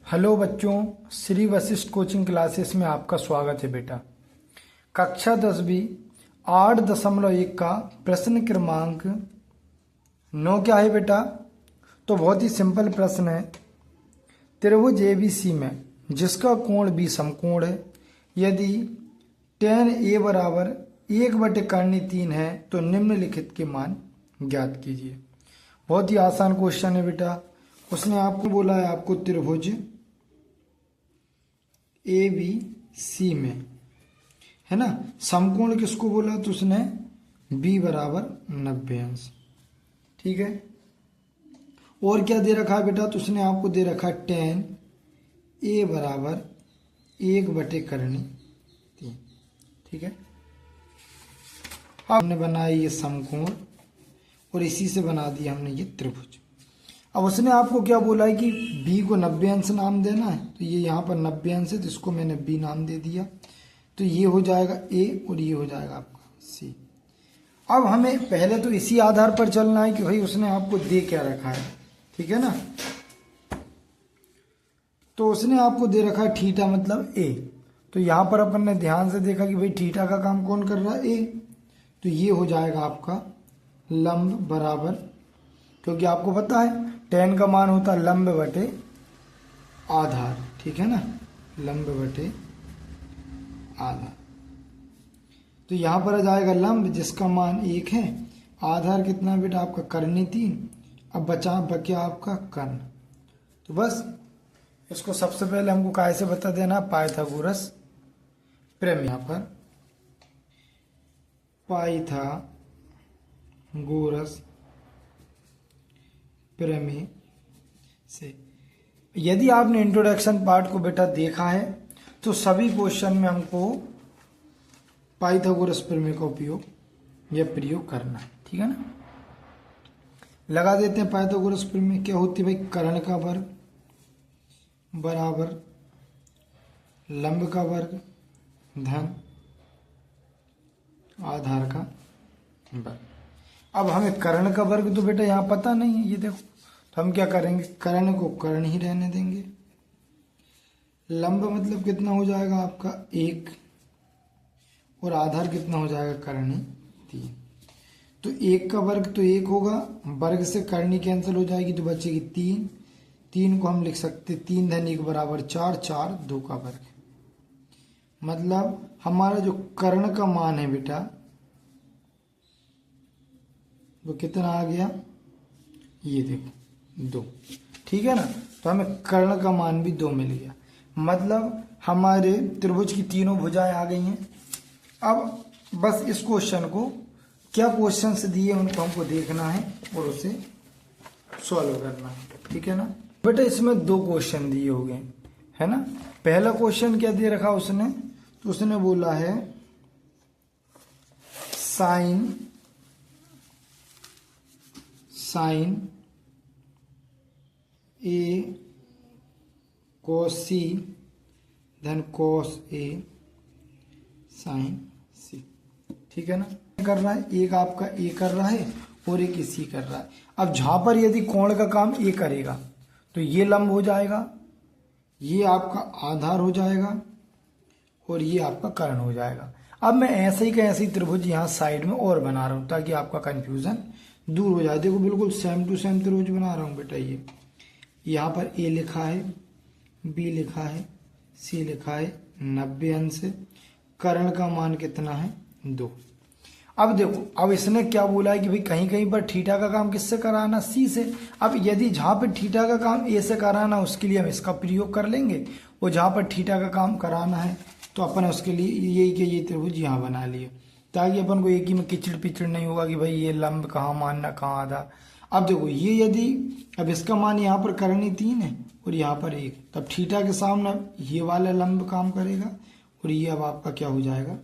Hello बच्चों, Shri Vashishtha coaching classes में आपका स्वागत है बेटा। कक्षा 10वीं 8.1 का प्रश्न क्रमांक 9 क्या है बेटा? तो बहुत ही सिंपल प्रश्न है। त्रिभुज एबीसी में जिसका कोण बी समकोण है, यदि tan a बराबर 1/3 है तो निम्नलिखित के मान ज्ञात कीजिए। बहुत ही आसान क्वेश्चन है बेटा। उसने आपको बोला है आपको त्रिभुज ए बी सी में, है ना, समकोण किसको बोला? तो उसने b बराबर 90 अंश। ठीक है। और क्या दे रखा है बेटा? तो उसने आपको दे रखा है tan a बराबर 1/3। ठीक है। अब हमने बनाया ये समकोण और इसी से बना दिया हमने ये त्रिभुज। अब उसने आपको क्या बोला है कि b को 90 अंश नाम देना है, तो ये यहाँ पर 90 अंश है तो इसको मैंने b नाम दे दिया। तो ये हो जाएगा a और ये हो जाएगा आपका c। अब हमें पहले तो इसी आधार पर चलना है कि भाई उसने आपको दे क्या रखा है। ठीक है ना। तो उसने आपको दे रखा है थीटा मतलब a। तो यहाँ पर अपन ने ध्यान से देखा कि भाई थीटा का काम कौन कर रहा है? a। तो ये हो जाएगा आपका लंब बराबर, क्योंकि आपको पता है tan का मान होता है लंब बटे आधार। ठीक है ना, लंब बटे आधार। तो यहाँ पर आ जाएगा लंब जिसका मान 1 है, आधार कितना बेटा आपका कर्णी 3। अब बचा आपका कर्ण। तो बस इसको सबसे पहले हमको कैसे बता देना? पाइथागोरस प्रमेय। यहाँ पर पाइथागोरस प्रमेय से यदि आपने इंट्रोडक्शन पार्ट को बेटा देखा है तो सभी क्वेश्चन में हमको पाइथागोरस प्रमेय का प्रयोग करना है। ठीक है ना। लगा देते हैं पाइथागोरस प्रमेय। क्या होती है भाई? कर्ण का वर्ग बराबर लंब का वर्ग धन आधार का वर्ग। अब हमें कर्ण का वर्ग तो बेटा यहाँ पता नहीं है, ये देखो। तो हम क्या करेंगे? कर्ण को कर्ण ही रहने देंगे। लंब मतलब कितना हो जाएगा आपका 1 और आधार कितना हो जाएगा कर्णी 3। तो 1 का वर्ग तो 1 होगा, वर्ग से कर्णी कैंसिल हो जाएगी तो बचेगी 3। 3 को हम लिख सकते 3 धन 1 बराबर 4, 4 2 का वर्ग। मतलब हमारा जो कर्ण का मान है बेटा वो कितना आ गया? ये देखो 2। ठीक है ना। तो हमें कर्ण का मान भी 2 मिल गया। मतलब हमारे त्रिभुज की तीनों भुजाएं आ गई हैं। अब बस इस क्वेश्चन को क्या क्वेश्चन से दिए उनको हमको देखना है और उसे सॉल्व करना है। ठीक है ना बेटा। इसमें 2 क्वेश्चन दिए हो गए, है ना। पहला क्वेश्चन क्या दे रखा उसने? तो उसने बोला है साइन ए cos c धन cos a sin c। ठीक है ना। कर रहा है एक आपका a कर रहा है और एक c कर रहा है। अब जहां पर यदि कोण का काम a करेगा तो ये लंब हो जाएगा, ये आपका आधार हो जाएगा और ये आपका कर्ण हो जाएगा। अब मैं ऐसे ही का ऐसे ही त्रिभुज यहाँ साइड में और बना रहा हूं ताकि आपका कंफ्यूजन दूर हो जाए। देखो बिल्कुल सेम टू सेम त्रिभुज बना रहा हूं बेटा। ये यहाँ पर a लिखा है, b लिखा है, c लिखा है, 90 अंश है। कर्ण का मान कितना है? 2। अब देखो, अब इसने क्या बोला है कि भाई कहीं कहीं पर थीटा का काम किससे कराना? c से। अब यदि जहां पर थीटा का काम a से कराना उसके लिए हम इसका प्रयोग कर लेंगे, और जहां पर थीटा का काम कराना है तो अपन उसके लिए यही के ये त्रिभुज यहाँ बना लिए ताकि अपन को एक ही में किचड़ पिचड़ नहीं होगा कि भाई ये लंब कहाँ मानना कहाँ आधा। अब देखो ये यदि अब इसका मान यहाँ पर कर्णी 3 है और यहाँ पर 1, तब थीटा के सामने ये वाला लंब काम करेगा और ये अब आपका क्या हो जाएगा?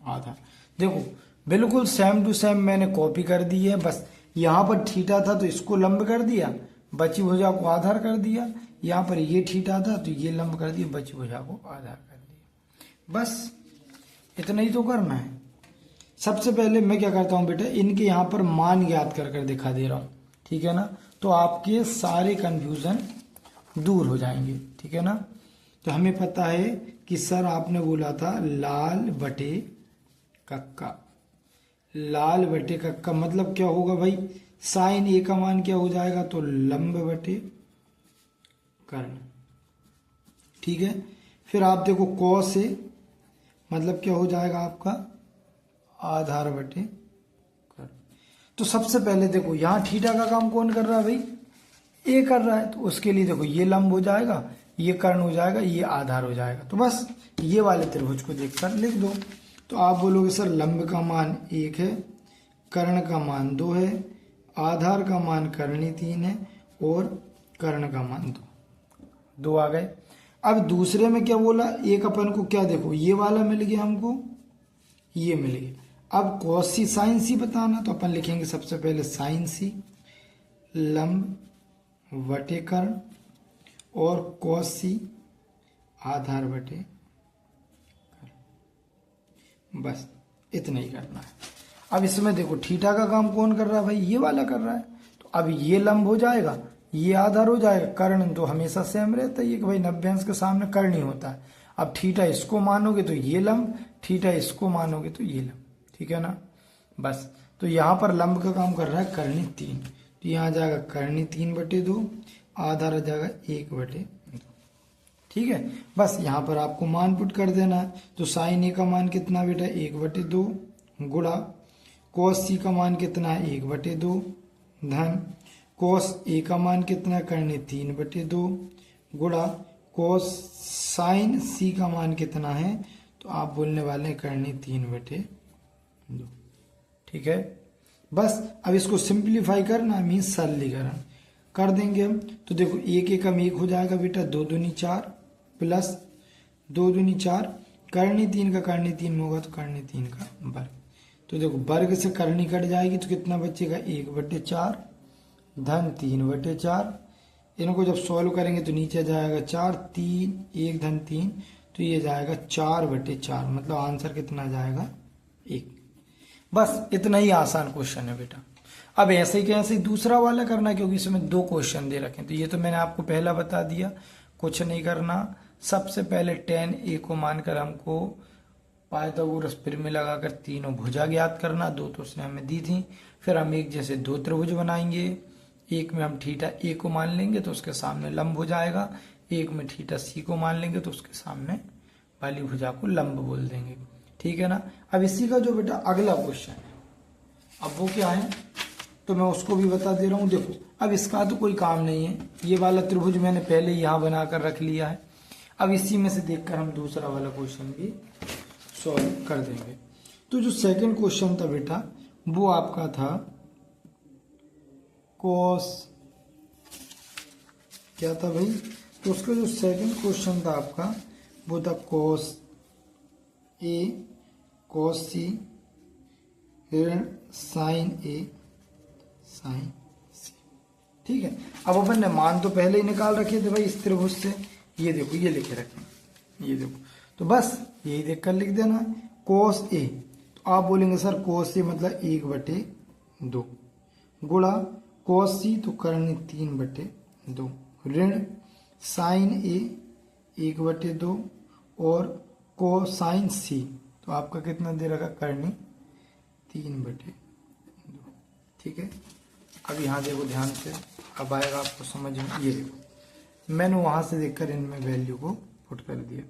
आधा। देखो बिल्कुल सेम टू सेम मैंने कॉपी कर दी है। बस यहाँ पर थीटा था तो इसको लंब कर दिया, बची भुजा को आधार कर दिया। यहाँ पर ये थीटा था तो ये लंब कर दिया, बची भुजा को आधार कर दिया। बस इतना ही तो करना है। सबसे पहले मैं क्या करता हूँ बेटा, इनके यहाँ पर मान ज्ञात कर कर दिखा दे रहा हूँ। ठीक है ना। तो आपके सारे कंफ्यूजन दूर हो जाएंगे, ठीक है ना। तो हमें पता है कि सर आपने बोला था लाल बटे कक्का, लाल बटे कक्का मतलब क्या होगा भाई, साइन ए का मान क्या हो जाएगा, तो लंब बटे कर्ण, ठीक है। फिर आप देखो कॉस ए मतलब क्या हो जाएगा आपका, आधार बटे कर्ण। तो सबसे पहले देखो यहाँ थीटा का काम कौन कर रहा है भाई, ए कर रहा है, तो उसके लिए देखो ये लंब हो जाएगा, ये कर्ण हो जाएगा, ये आधार हो जाएगा। तो बस ये वाले त्रिभुज को देखकर लिख दो। तो आप बोलोगे सर लंब का मान 1 है, कर्ण का मान 2 है, आधार का मान कर्णी 3 है और कर्ण का मान 2 आ गए। अब दूसरे में क्या बोला, एक अपन को क्या देखो ये वाला मिल गया हमको, ये मिल गया। अब कॉस सी साइन सी बताना, तो अपन लिखेंगे सबसे पहले साइन सी लंब बटे कर्ण और कॉस सी आधार बटे कर्ण, बस इतना ही करना है। अब इसमें देखो थीटा का काम कौन कर रहा है भाई, ये वाला कर रहा है। तो अब ये लंब हो जाएगा, ये आधार हो जाएगा, कर्ण तो हमेशा सेम रहता है, ये कि भाई 90 अंश के सामने कर्ण ही होता है। अब थीटा इसको मानोगे तो ये लंब, थीटा इसको मानोगे तो ये लंब, ठीक है ना। बस तो यहाँ पर लंब का काम कर रहा है कर्णी 3, तो यहाँ जाएगा कर्णी 3/2, आधार आ जाएगा 1/2, ठीक है। बस यहाँ पर आपको मान पुट कर देना है। तो साइन ए का मान कितना बेटा, 1/2 गुणा कॉस सी का मान कितना है, 1/2 धन कॉस ए का मान कितना है, कर्णी 3/2 गुणा कॉस साइन सी का मान कितना है, तो आप बोलने वाले हैं कर्णी 3/2, ठीक है। बस अब इसको सिंप्लीफाई करना मीन्स सरलीकरण कर देंगे हम। तो देखो 1 एकम 1 हो जाएगा बेटा, 2 दूनी 4 प्लस 2 दूनी 4, कर्णी 3 का कर्णी 3 में होगा तो कर्णी 3 का वर्ग। तो देखो वर्ग से कर्णी कट जाएगी तो कितना बचेगा, 1/4 धन 3/4। इनको जब सॉल्व करेंगे तो नीचे जाएगा 4, 3 1 धन 3, तो ये जाएगा 4/4, मतलब आंसर कितना जाएगा 1। बस इतना ही आसान क्वेश्चन है बेटा। अब ऐसे ही कैसे दूसरा वाला करना है, क्योंकि इसमें 2 क्वेश्चन दे रखे हैं। तो ये तो मैंने आपको पहला बता दिया, कुछ नहीं करना। सबसे पहले tan a को मानकर हमको पाइथागोरस प्रमेय लगाकर तीनों भुजा ज्ञात करना, 2 तो उसने हमें दी थी। फिर हम एक जैसे 2 त्रिभुज बनाएंगे, एक में हम थीटा a को मान लेंगे तो उसके सामने लंब हो जाएगा, एक में थीटा c को मान लेंगे तो उसके सामने वाली भुजा को लंब बोल देंगे, ठीक है ना। अब इसी का जो बेटा अगला क्वेश्चन है, अब वो क्या है तो मैं उसको भी बता दे रहा हूँ। देखो अब इसका तो कोई काम नहीं है, ये वाला त्रिभुज मैंने पहले यहाँ बनाकर रख लिया है। अब इसी में से देखकर हम दूसरा वाला क्वेश्चन भी सॉल्व कर देंगे। तो जो सेकंड क्वेश्चन था बेटा वो आपका था कॉस, क्या था भाई, तो उसका जो सेकंड क्वेश्चन था आपका वो था कॉस ए कॉस सी ऋण साइन ए साइन सी, ठीक है। अब अपन ने मान तो पहले ही निकाल रखे थे भाई इस त्रिभुज से, ये देखो ये लिखे रखे, ये देखो, तो बस यही देखकर लिख देना कॉस ए। तो आप बोलेंगे सर कॉस ए मतलब 1/2 गुणा कॉस सी तो कर्णी 3/2 ऋण साइन ए 1/2 और कोसाइन सी तो आपका कितना दे रखा, कर्णी 3/2, ठीक है। अब यहाँ देखो ध्यान से, अब आएगा आपको समझ में। ये देखो मैंने वहां से देखकर इनमें वैल्यू को पुट कर दिया।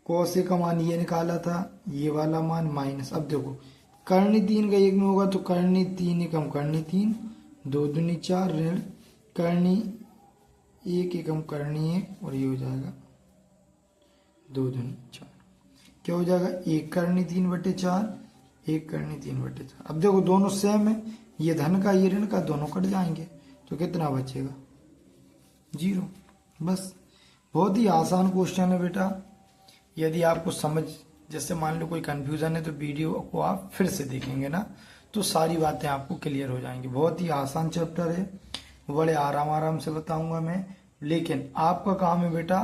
कॉस ए का मान ये निकाला था, ये वाला मान माइनस। अब देखो कर्णी 3 का 1 में होगा तो कर्णी 3 एकम कर्णी 3, 2 दूनी 4 ऋण कर्णी 1 एकम कर्णी 1 और ये हो जाएगा 2 दूनी 4, क्या हो जाएगा 1 कर्णी 3/4, 1 कर्णी 3/4। अब देखो दोनों सेम है, ये धन का ये ऋण का दोनों कट जाएंगे तो कितना बचेगा 0। बस बहुत ही आसान क्वेश्चन है बेटा। यदि आपको समझ, जैसे मान लो कोई कंफ्यूजन है तो वीडियो को आप फिर से देखेंगे ना तो सारी बातें आपको क्लियर हो जाएंगी। बहुत ही आसान चैप्टर है, बड़े आराम से बताऊंगा मैं, लेकिन आपका काम है बेटा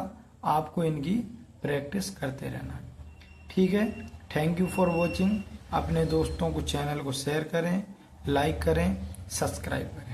आपको इनकी प्रैक्टिस करते रहना, ठीक है। Thank you for watching. अपने दोस्तों को चैनल को शेयर करें, लाइक करें, सब्सक्राइब करें।